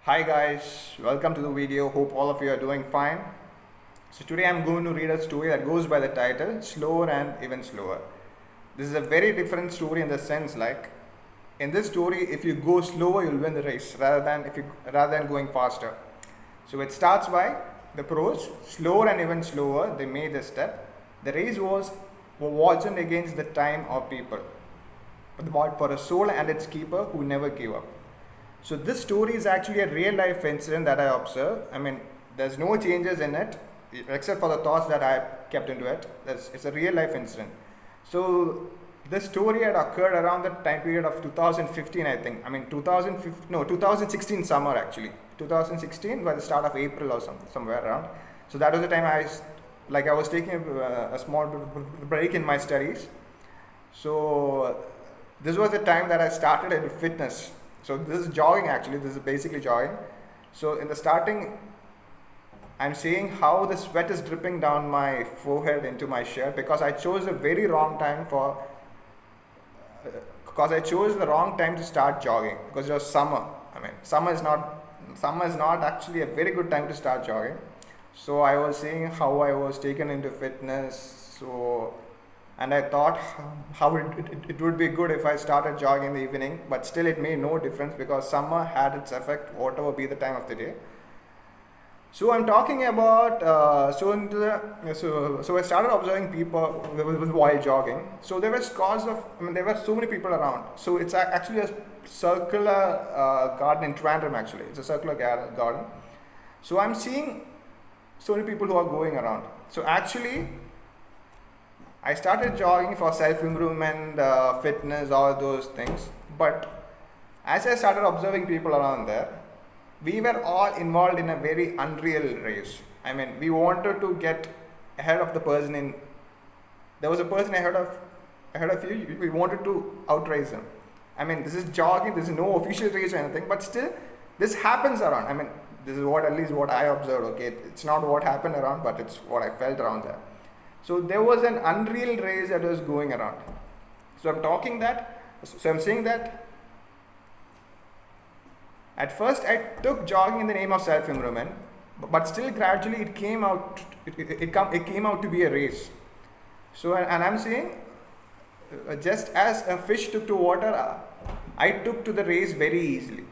Hi guys, welcome to the video. Hope all of you are doing fine. So today I'm going to read a story that goes by the title Slower and Even Slower. This is a very different story in the sense like in this story if you go slower you'll win the race rather than going faster. So it starts by the pros, slower and even slower they made the step. The race wasn't against the time or people, but for a soul and its keeper who never gave up. So this story is actually a real life incident that I observed. I mean, there's no changes in it except for the thoughts that I kept into it. It's a real life incident. So this story had occurred around the time period of 2015, I think. I mean, 2016 summer actually. 2016 by the start of April or somewhere around. So that was the time I was taking a small break in my studies. So this was the time that I started into fitness. So this is jogging actually, this is basically jogging. So in the starting, I'm seeing how the sweat is dripping down my forehead into my shirt because I chose a very wrong time because I chose the wrong time to start jogging because it was summer. I mean, summer is not actually a very good time to start jogging. So I was seeing how I was taken into fitness. And I thought how it would be good if I started jogging in the evening, but still it made no difference because summer had its effect, whatever be the time of the day. So I'm talking about so I started observing people while jogging. So there were there were so many people around. So it's actually a circular garden in Trivandrum actually. It's a circular garden. So I'm seeing so many people who are going around. So actually I started jogging for self-improvement, fitness, all those things. But as I started observing people around there, we were all involved in a very unreal race. I mean, we wanted to get ahead of the person there was a person ahead of you, we wanted to outrace him. I mean, this is jogging, this is no official race or anything, but still, this happens around. I mean, this is at least what I observed, okay? It's not what happened around, but it's what I felt around there. So there was an unreal race that was going around. So I'm saying that at first I took jogging in the name of self-improvement, but still gradually it came out to be a race. So and I'm saying just as a fish took to water, I took to the race very easily.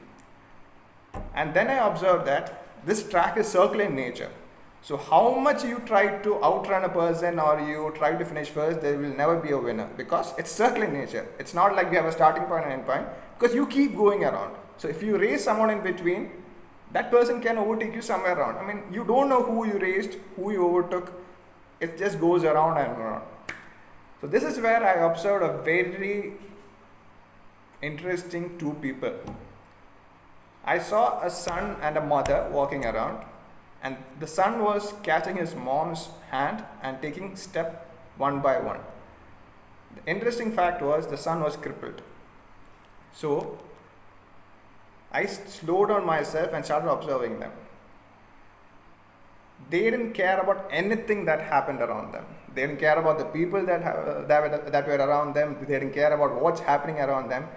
And then I observed that this track is circular in nature. So how much you try to outrun a person or you try to finish first, there will never be a winner because it's circular in nature. It's not like we have a starting point and end point because you keep going around. So if you race someone in between, that person can overtake you somewhere around. I mean, you don't know who you raced, who you overtook. It just goes around and around. So this is where I observed a very interesting two people. I saw a son and a mother walking around. And the son was catching his mom's hand and taking step one by one. The interesting fact was the son was crippled. So I slowed down myself and started observing them. They didn't care about anything that happened around them. They didn't care about the people that were around them. They didn't care about what's happening around them.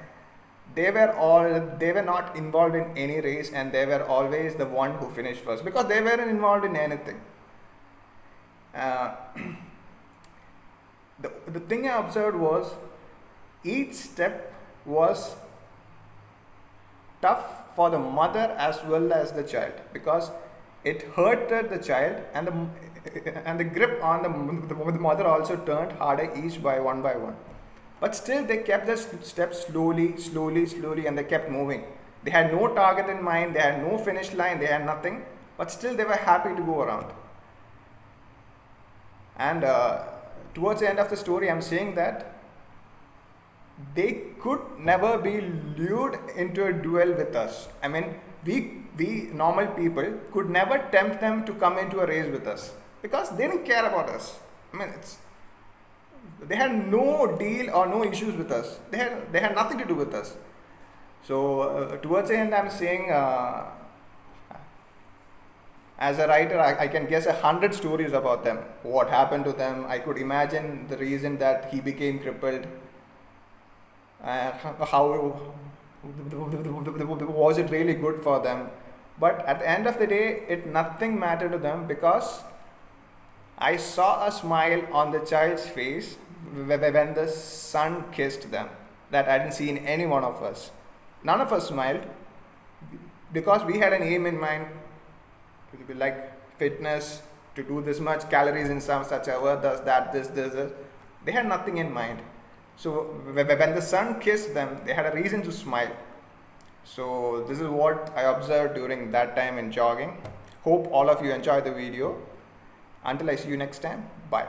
They were not involved in any race and they were always the one who finished first because they weren't involved in anything. The thing I observed was each step was tough for the mother as well as the child because it hurted the child and the grip on the mother also turned harder each by one. But still they kept the steps slowly, and they kept moving. They had no target in mind, they had no finish line, they had nothing, but still they were happy to go around. And towards the end of the story, I'm saying that they could never be lured into a duel with us. I mean, we normal people could never tempt them to come into a race with us because they didn't care about us. I mean, they had no deal or no issues with us. They had nothing to do with us. So towards the end, I'm saying, as a writer, I can guess 100 stories about them. What happened to them? I could imagine the reason that he became crippled. How was it really good for them? But at the end of the day, it nothing mattered to them because I saw a smile on the child's face when the sun kissed them that I didn't see in any one of us. None of us smiled because we had an aim in mind to be like fitness, to do this much calories in some such hour, does that, this. They had nothing in mind. So when the sun kissed them, they had a reason to smile. So this is what I observed during that time in jogging. Hope all of you enjoy the video. Until I see you next time, bye.